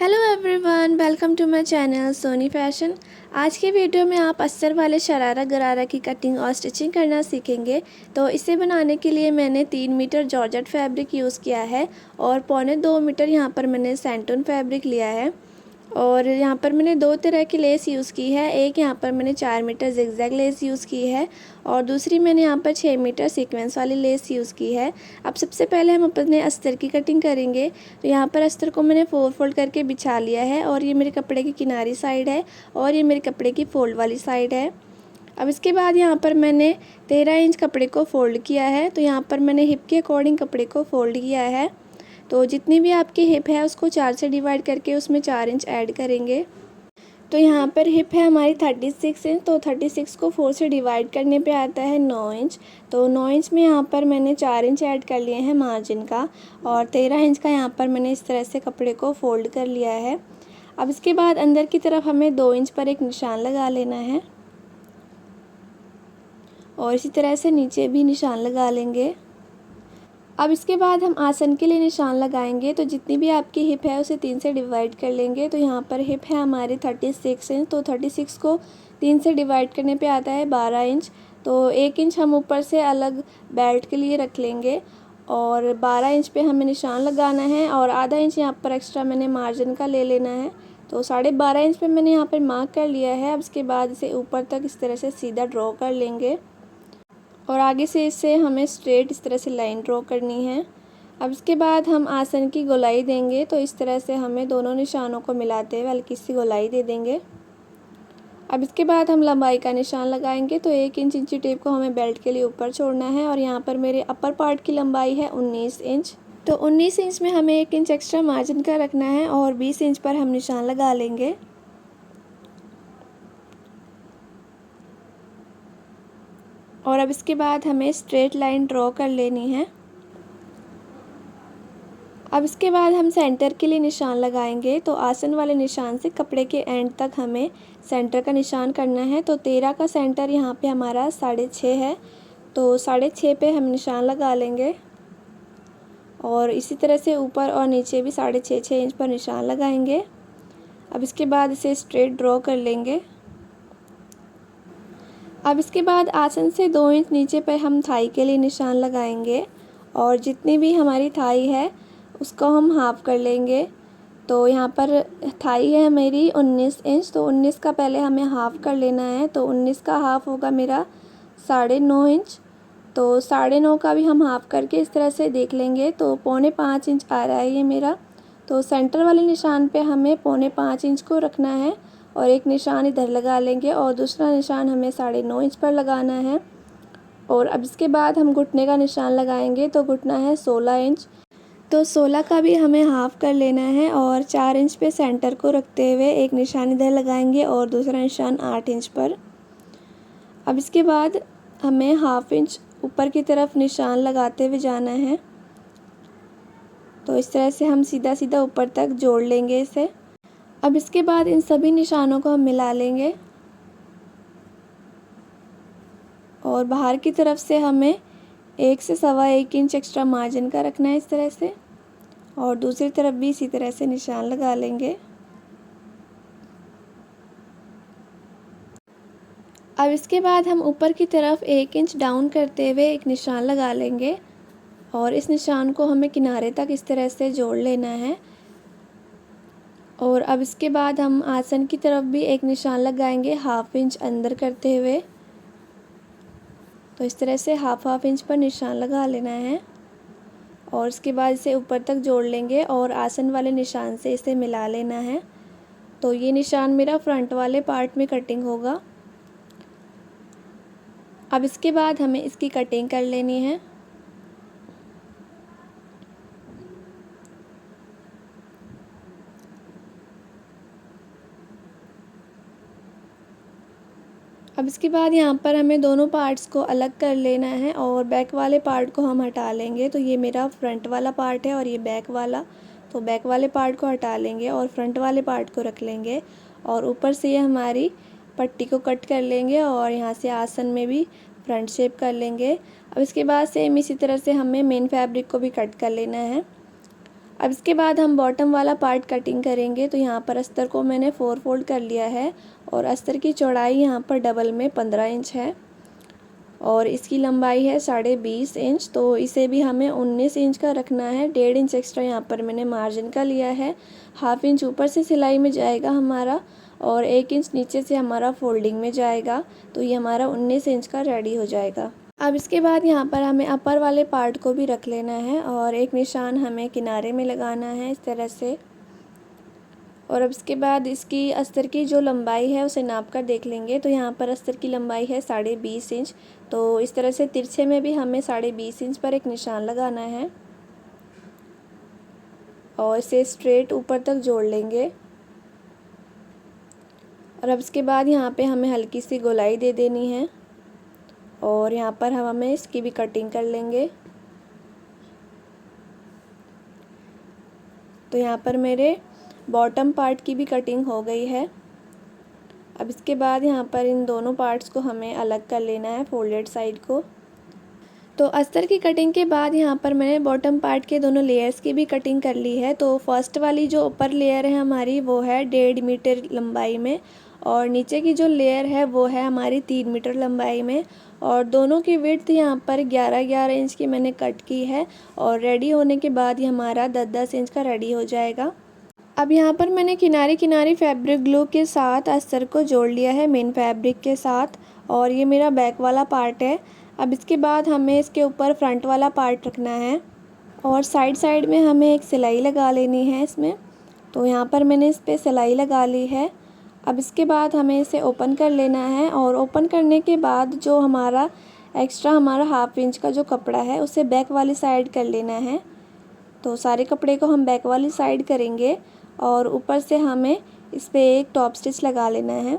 Hello everyone, welcome to my channel Soni fashion. आज के video में आप अस्तर वाले शरारा गरारा की कटिंग और स्टिचिंग करना सीखेंगे। तो इसे बनाने के लिए मैंने 3 मीटर जॉर्जेट फैब्रिक यूज़ किया है और 1.25 मीटर यहाँ पर मैंने सेंटून फैब्रिक लिया है। और यहाँ पर मैंने 2 तरह की लेस यूज़ की है। एक यहाँ पर मैंने 4 मीटर जिगजैग लेस यूज़ की है और दूसरी मैंने यहाँ पर 6 मीटर सीक्वेंस वाली लेस यूज़ की है। अब सबसे पहले हम अपने अस्तर की कटिंग करेंगे। तो यहाँ पर अस्तर को मैंने 4 फोल्ड करके बिछा लिया है और ये मेरे कपड़े की किनारी साइड है और ये मेरे कपड़े की फोल्ड वाली साइड है। अब इसके बाद यहाँ पर मैंने 13 इंच कपड़े को फ़ोल्ड किया है। तो यहाँ पर मैंने हिप के अकॉर्डिंग कपड़े को फ़ोल्ड किया है। तो जितनी भी आपकी हिप है उसको 4 से डिवाइड करके उसमें 4 इंच ऐड करेंगे। तो यहाँ पर हिप है हमारी 36 इंच, तो 36 को 4 से डिवाइड करने पे आता है 9 इंच। तो 9 इंच में यहाँ पर मैंने 4 इंच ऐड कर लिए हैं मार्जिन का और 13 इंच का यहाँ पर मैंने इस तरह से कपड़े को फ़ोल्ड कर लिया है। अब इसके बाद अंदर की तरफ हमें 2 इंच पर एक निशान लगा लेना है और इसी तरह से नीचे भी निशान लगा लेंगे। अब इसके बाद हम आसन के लिए निशान लगाएंगे। तो जितनी भी आपकी हिप है उसे 3 से डिवाइड कर लेंगे। तो यहाँ पर हिप है हमारी 36 इंच, तो 36 को 3 से डिवाइड करने पे आता है 12 इंच। तो 1 इंच हम ऊपर से अलग बेल्ट के लिए रख लेंगे और 12 इंच पे हमें निशान लगाना है और आधा इंच यहाँ पर एक्स्ट्रा मैंने मार्जिन का ले लेना है। तो 12.5 इंच पे मैंने यहाँ पर मार्क कर लिया है। अब इसके बाद इसे ऊपर तक इस तरह से सीधा ड्रॉ कर लेंगे और आगे से इसे हमें स्ट्रेट इस तरह से लाइन ड्रॉ करनी है। अब इसके बाद हम आसन की गोलाई देंगे। तो इस तरह से हमें दोनों निशानों को मिलाते हुए हल्की सी गोलाई दे देंगे। अब इसके बाद हम लंबाई का निशान लगाएंगे। तो 1 इंच इंची टेप को हमें बेल्ट के लिए ऊपर छोड़ना है और यहाँ पर मेरे अपर पार्ट की लंबाई है 19 इंच। तो 19 इंच में हमें 1 इंच एक्स्ट्रा मार्जिन का रखना है और 20 इंच पर हम निशान लगा लेंगे। और अब इसके बाद हमें स्ट्रेट लाइन ड्रॉ कर लेनी है। अब इसके बाद हम सेंटर के लिए निशान लगाएंगे। तो आसन वाले निशान से कपड़े के एंड तक हमें सेंटर का निशान करना है। तो 13 का सेंटर यहाँ पे हमारा 6.5 है, तो 6.5 पे हम निशान लगा लेंगे और इसी तरह से ऊपर और नीचे भी 6.5 इंच पर निशान लगाएंगे। अब इसके बाद इसे स्ट्रेट ड्रॉ कर लेंगे। अब इसके बाद आसन से 2 इंच नीचे पर हम थाई के लिए निशान लगाएंगे और जितनी भी हमारी थाई है उसको हम हाफ़ कर लेंगे। तो यहाँ पर थाई है मेरी 19 इंच, तो 19 का पहले हमें हाफ़ कर लेना है। तो 19 का हाफ़ होगा मेरा 9.5 इंच। तो 9.5 का भी हम हाफ़ करके इस तरह से देख लेंगे। तो 4.25 इंच आ रहा है ये मेरा। तो सेंटर वाले निशान पे हमें 4.25 इंच को रखना है और एक निशान इधर लगा लेंगे और दूसरा निशान हमें 9.5 इंच पर लगाना है। और अब इसके बाद हम घुटने का निशान लगाएंगे। तो घुटना है 16 इंच, तो 16 का भी हमें हाफ़ कर लेना है और 4 इंच पे सेंटर को रखते हुए एक निशान इधर लगाएंगे और दूसरा निशान 8 इंच पर। अब इसके बाद हमें हाफ़ इंच ऊपर की तरफ निशान लगाते हुए जाना है। तो इस तरह से हम सीधा सीधा ऊपर तक जोड़ लेंगे इसे। अब इसके बाद इन सभी निशानों को हम मिला लेंगे और बाहर की तरफ से हमें 1 से 1.25 इंच एक्स्ट्रा मार्जिन का रखना है इस तरह से और दूसरी तरफ भी इसी तरह से निशान लगा लेंगे। अब इसके बाद हम ऊपर की तरफ 1 इंच डाउन करते हुए एक निशान लगा लेंगे और इस निशान को हमें किनारे तक इस तरह से जोड़ लेना है। और अब इसके बाद हम आसन की तरफ भी एक निशान लगाएंगे हाफ़ इंच अंदर करते हुए। तो इस तरह से हाफ़ इंच पर निशान लगा लेना है और इसके बाद इसे ऊपर तक जोड़ लेंगे और आसन वाले निशान से इसे मिला लेना है। तो ये निशान मेरा फ्रंट वाले पार्ट में कटिंग होगा। अब इसके बाद हमें इसकी कटिंग कर लेनी है। अब इसके बाद यहाँ पर हमें दोनों पार्ट्स को अलग कर लेना है और बैक वाले पार्ट को हम हटा लेंगे। तो ये मेरा फ्रंट वाला पार्ट है और ये बैक वाला। तो बैक वाले पार्ट को हटा लेंगे और फ्रंट वाले पार्ट को रख लेंगे और ऊपर से ये हमारी पट्टी को कट कर लेंगे और यहाँ से आसन में भी फ्रंट शेप कर लेंगे। अब इसके बाद सेम इसी तरह से हमें मेन फैब्रिक को भी कट कर लेना है। अब इसके बाद हम बॉटम वाला पार्ट कटिंग करेंगे। तो यहाँ पर अस्तर को मैंने 4 फोल्ड कर लिया है और अस्तर की चौड़ाई यहाँ पर डबल में 15 इंच है और इसकी लंबाई है 20.5 इंच। तो इसे भी हमें 19 इंच का रखना है। 1.5 इंच एक्स्ट्रा यहाँ पर मैंने मार्जिन का लिया है। 1/2 इंच ऊपर से सिलाई में जाएगा हमारा और 1 इंच नीचे से हमारा फोल्डिंग में जाएगा। तो ये हमारा 19 इंच का रेडी हो जाएगा। अब इसके बाद यहाँ पर हमें अपर वाले पार्ट को भी रख लेना है और एक निशान हमें किनारे में लगाना है इस तरह से। और अब इसके बाद इसकी अस्तर की जो लंबाई है उसे नाप कर देख लेंगे। तो यहाँ पर अस्तर की लंबाई है 20.5 इंच। तो इस तरह से तिरछे में भी हमें 20.5 इंच पर एक निशान लगाना है और इसे स्ट्रेट ऊपर तक जोड़ लेंगे। और अब इसके बाद यहाँ पे हमें हल्की सी गोलाई दे देनी है और यहाँ पर हमें इसकी भी कटिंग कर लेंगे। तो यहाँ पर मेरे बॉटम पार्ट की भी कटिंग हो गई है। अब इसके बाद यहाँ पर इन दोनों पार्ट्स को हमें अलग कर लेना है फोल्डेड साइड को। तो अस्तर की कटिंग के बाद यहाँ पर मैंने बॉटम पार्ट के दोनों लेयर्स की भी कटिंग कर ली है। तो फर्स्ट वाली जो ऊपर लेयर है हमारी वो है 1.5 मीटर लंबाई में और नीचे की जो लेयर है वो है हमारी 3 मीटर लंबाई में और दोनों की विड्थ यहाँ पर 11-11 इंच की मैंने कट की है और रेडी होने के बाद ये हमारा 10-10 इंच का रेडी हो जाएगा। अब यहाँ पर मैंने किनारे किनारे फैब्रिक ग्लू के साथ अस्तर को जोड़ लिया है मेन फैब्रिक के साथ और ये मेरा बैक वाला पार्ट है। अब इसके बाद हमें इसके ऊपर फ्रंट वाला पार्ट रखना है और साइड में हमें एक सिलाई लगा लेनी है इसमें। तो यहाँ पर मैंने इस पर सिलाई लगा ली है। अब इसके बाद हमें इसे ओपन कर लेना है और ओपन करने के बाद जो हमारा एक्स्ट्रा हमारा 1/2 इंच का जो कपड़ा है उसे बैक वाली साइड कर लेना है। तो सारे कपड़े को हम बैक वाली साइड करेंगे और ऊपर से हमें इस पर एक टॉप स्टिच लगा लेना है।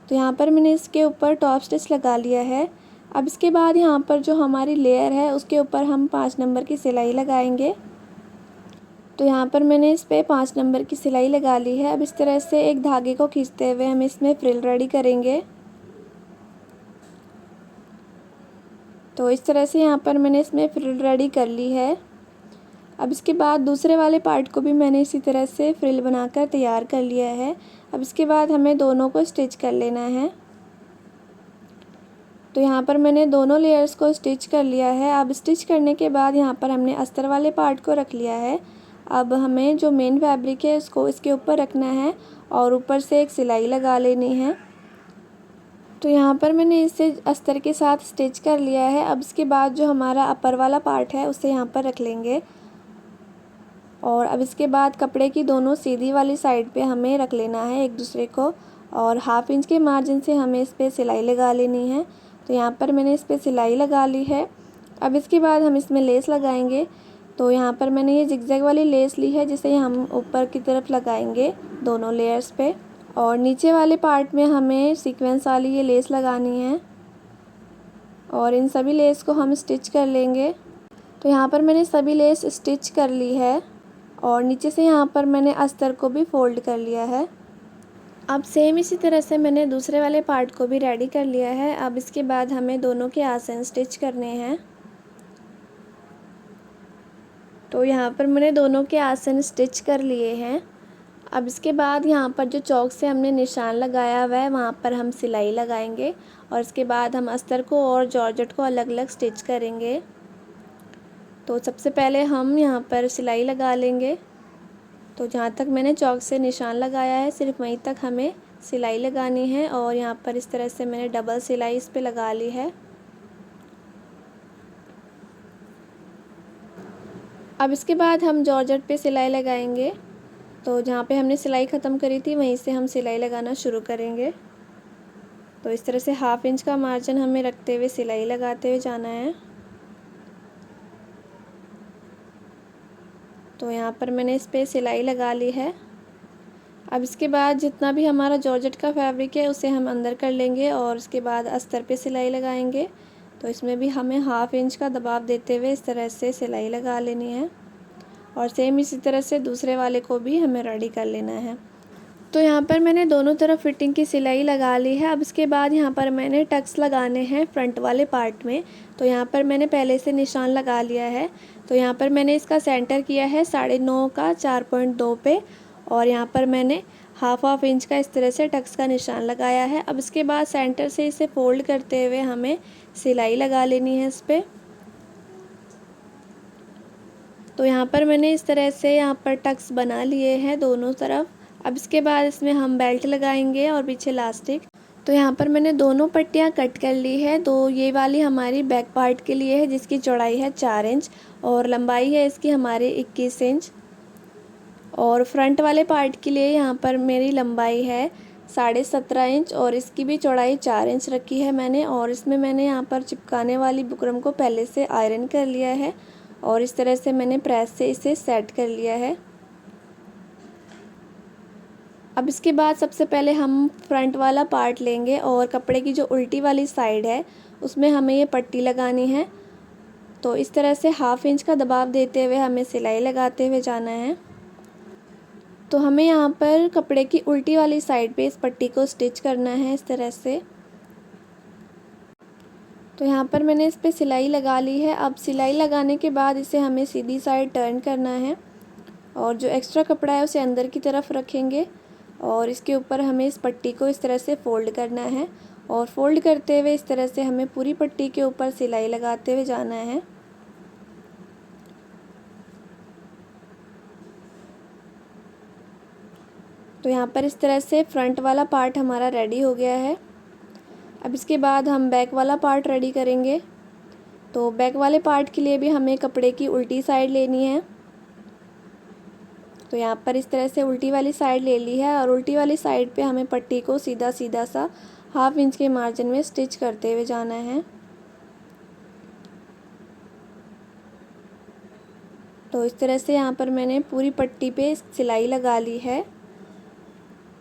तो यहाँ पर मैंने इसके ऊपर टॉप स्टिच लगा लिया है। अब इसके बाद यहाँ पर जो हमारी लेयर है उसके ऊपर हम 5 नंबर की सिलाई लगाएंगे। तो यहाँ पर मैंने इस पर 5 नंबर की सिलाई लगा ली है। अब इस तरह से एक धागे को खींचते हुए हम इसमें फ्रिल रेडी करेंगे। तो इस तरह से यहाँ पर मैंने इसमें फ्रिल रेडी कर ली है। अब इसके बाद दूसरे वाले पार्ट को भी मैंने इसी तरह से फ्रिल बनाकर तैयार कर लिया है। अब इसके बाद हमें दोनों को स्टिच कर लेना है। तो यहाँ पर मैंने दोनों लेयर्स को स्टिच कर लिया है। अब स्टिच करने के बाद यहाँ पर हमने अस्तर वाले पार्ट को रख लिया है। अब हमें जो मेन फैब्रिक है उसको इसके ऊपर रखना है और ऊपर से एक सिलाई लगा लेनी है। तो यहाँ पर मैंने इसे अस्तर के साथ स्टिच कर लिया है। अब इसके बाद जो हमारा अपर वाला पार्ट है उसे यहाँ पर रख लेंगे और अब इसके बाद कपड़े की दोनों सीधी वाली साइड पे हमें रख लेना है एक दूसरे को और 1/2 इंच के मार्जिन से हमें इस पर सिलाई लगा लेनी है। तो यहाँ पर मैंने इस पर सिलाई लगा ली है। अब इसके बाद हम इसमें लेस लगाएंगे। तो यहाँ पर मैंने ये जिगजैग वाली लेस ली है जिसे हम ऊपर की तरफ लगाएंगे दोनों लेयर्स पे और नीचे वाले पार्ट में हमें सीक्वेंस वाली ये लेस लगानी है और इन सभी लेस को हम स्टिच कर लेंगे। तो यहाँ पर मैंने सभी लेस स्टिच कर ली है और नीचे से यहाँ पर मैंने अस्तर को भी फोल्ड कर लिया है। अब सेम इसी तरह से मैंने दूसरे वाले पार्ट को भी रेडी कर लिया है। अब इसके बाद हमें दोनों के आसन स्टिच करने हैं। तो यहाँ पर मैंने दोनों के आसन स्टिच कर लिए हैं। अब इसके बाद यहाँ पर जो चौक से हमने निशान लगाया हुआ है वहाँ पर हम सिलाई लगाएंगे और इसके बाद हम अस्तर को और जॉर्जेट को अलग अलग स्टिच करेंगे। तो सबसे पहले हम यहाँ पर सिलाई लगा लेंगे। तो जहाँ तक मैंने चौक से निशान लगाया है सिर्फ वहीं तक हमें सिलाई लगानी है और यहाँ पर इस तरह से मैंने डबल सिलाई इस पे लगा ली है। अब इसके बाद हम जॉर्जेट पे सिलाई लगाएंगे। तो जहाँ पे हमने सिलाई ख़त्म करी थी वहीं से हम सिलाई लगाना शुरू करेंगे। तो इस तरह से 1/2 इंच का मार्जिन हमें रखते हुए सिलाई लगाते हुए जाना है। तो यहाँ पर मैंने इस पर सिलाई लगा ली है। अब इसके बाद जितना भी हमारा जॉर्जेट का फैब्रिक है उसे हम अंदर कर लेंगे और उसके बाद अस्तर पे सिलाई लगाएंगे। तो इसमें भी हमें 1/2 इंच का दबाव देते हुए इस तरह से सिलाई लगा लेनी है और सेम इसी तरह से दूसरे वाले को भी हमें रेडी कर लेना है। तो यहाँ पर मैंने दोनों तरफ फिटिंग की सिलाई लगा ली है। अब इसके बाद यहाँ पर मैंने टक्स लगाने हैं फ्रंट वाले पार्ट में। तो यहाँ पर मैंने पहले से निशान लगा लिया है। तो यहाँ पर मैंने इसका सेंटर किया है 9.5 का 4.2 पे, और यहाँ पर मैंने हाफ इंच का इस तरह से टक्स का निशान लगाया है। अब इसके बाद सेंटर से इसे फोल्ड करते हुए हमें सिलाई लगा लेनी है इस पर। तो यहाँ पर मैंने इस तरह से यहाँ पर टक्स बना लिए हैं दोनों तरफ। अब इसके बाद इसमें हम बेल्ट लगाएंगे और पीछे इलास्टिक। तो यहाँ पर मैंने दोनों पट्टियाँ कट कर ली है। तो ये वाली हमारी बैक पार्ट के लिए है जिसकी चौड़ाई है 4 इंच और लंबाई है इसकी हमारी 21 इंच। और फ्रंट वाले पार्ट के लिए यहाँ पर मेरी लंबाई है 17.5 इंच और इसकी भी चौड़ाई 4 इंच रखी है मैंने। और इसमें मैंने यहाँ पर चिपकाने वाली बुकरम को पहले से आयरन कर लिया है और इस तरह से मैंने प्रेस से इसे सेट कर लिया है। अब इसके बाद सबसे पहले हम फ्रंट वाला पार्ट लेंगे और कपड़े की जो उल्टी वाली साइड है उसमें हमें ये पट्टी लगानी है। तो इस तरह से हाफ इंच का दबाव देते हुए हमें सिलाई लगाते हुए जाना है। तो हमें यहाँ पर कपड़े की उल्टी वाली साइड पे इस पट्टी को स्टिच करना है इस तरह से। तो यहाँ पर मैंने इस पे सिलाई लगा ली है। अब सिलाई लगाने के बाद इसे हमें सीधी साइड टर्न करना है और जो एक्स्ट्रा कपड़ा है उसे अंदर की तरफ रखेंगे और इसके ऊपर हमें इस पट्टी को इस तरह से फ़ोल्ड करना है। और फोल्ड करते हुए इस तरह से हमें पूरी पट्टी के ऊपर सिलाई लगाते हुए जाना है। तो यहाँ पर इस तरह से फ्रंट वाला पार्ट हमारा रेडी हो गया है। अब इसके बाद हम बैक वाला पार्ट रेडी करेंगे। तो बैक वाले पार्ट के लिए भी हमें कपड़े की उल्टी साइड लेनी है। तो यहाँ पर इस तरह से उल्टी वाली साइड ले ली है और उल्टी वाली साइड पे हमें पट्टी को सीधा सीधा सा हाफ इंच के मार्जिन में स्टिच करते हुए जाना है। तो इस तरह से यहाँ पर मैंने पूरी पट्टी पे सिलाई लगा ली है।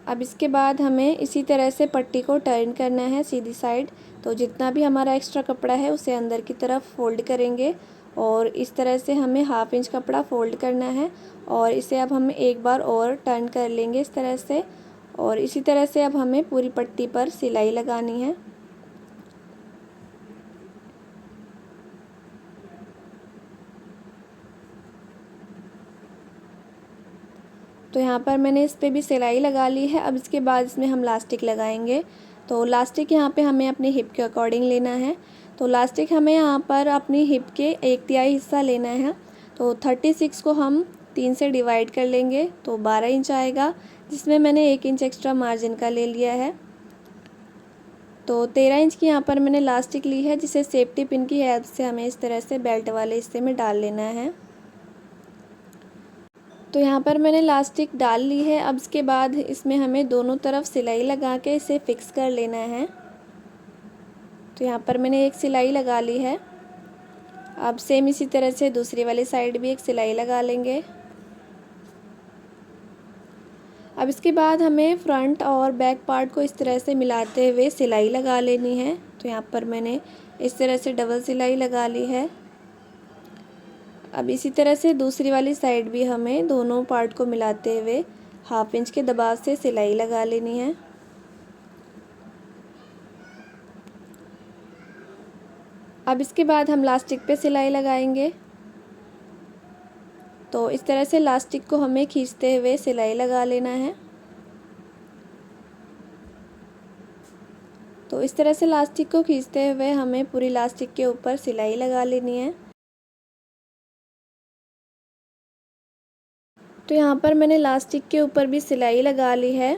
अब इसके बाद हमें इसी तरह से पट्टी को टर्न करना है सीधी साइड। तो जितना भी हमारा एक्स्ट्रा कपड़ा है उसे अंदर की तरफ फोल्ड करेंगे और इस तरह से हमें हाफ इंच कपड़ा फोल्ड करना है और इसे अब हम एक बार और टर्न कर लेंगे इस तरह से। और इसी तरह से अब हमें पूरी पट्टी पर सिलाई लगानी है। तो यहाँ पर मैंने इस पे भी सिलाई लगा ली है। अब इसके बाद इसमें हम लास्टिक लगाएंगे। तो लास्टिक यहाँ पे हमें अपनी हिप के अकॉर्डिंग लेना है। तो लास्टिक हमें यहाँ पर अपनी हिप के 1/3 हिस्सा लेना है। तो 36 को हम 3 से डिवाइड कर लेंगे तो 12 इंच आएगा, जिसमें मैंने 1 इंच एक्स्ट्रा मार्जिन का ले लिया है। तो 13 इंच की यहाँ पर मैंने लास्टिक ली है, जिसे सेफ्टी पिन की हेल्प से हमें इस तरह से बेल्ट वाले हिस्से में डाल लेना है। तो यहाँ पर मैंने लास्टिक डाल ली है। अब इसके बाद इसमें हमें दोनों तरफ सिलाई लगा के इसे फिक्स कर लेना है। तो यहाँ पर मैंने एक सिलाई लगा ली है। अब सेम इसी तरह से दूसरी वाली साइड भी एक सिलाई लगा लेंगे। अब इसके बाद हमें फ्रंट और बैक पार्ट को इस तरह से मिलाते हुए सिलाई लगा लेनी है। तो यहाँ पर मैंने इस तरह से डबल सिलाई लगा ली है। अब इसी तरह से दूसरी वाली साइड भी हमें दोनों पार्ट को मिलाते हुए हाफ इंच के दबाव से सिलाई लगा लेनी है। अब इसके बाद हम लास्टिक पे सिलाई लगाएंगे। तो इस तरह से लास्टिक को हमें खींचते हुए सिलाई लगा लेना है। तो इस तरह से लास्टिक को खींचते हुए हमें पूरी लास्टिक के ऊपर सिलाई लगा लेनी है। तो यहाँ पर मैंने लास्टिक के ऊपर भी सिलाई लगा ली है।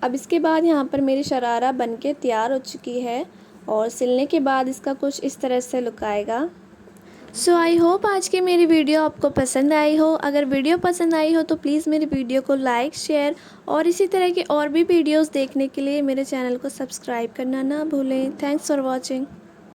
अब इसके बाद यहाँ पर मेरी शरारा बनके तैयार हो चुकी है और सिलने के बाद इसका कुछ इस तरह से लुक आएगा। सो आई होप आज की मेरी वीडियो आपको पसंद आई हो। अगर वीडियो पसंद आई हो तो प्लीज़ मेरी वीडियो को लाइक, शेयर और इसी तरह की और भी वीडियोस देखने के लिए मेरे चैनल को सब्सक्राइब करना ना भूलें। Thanks for watching.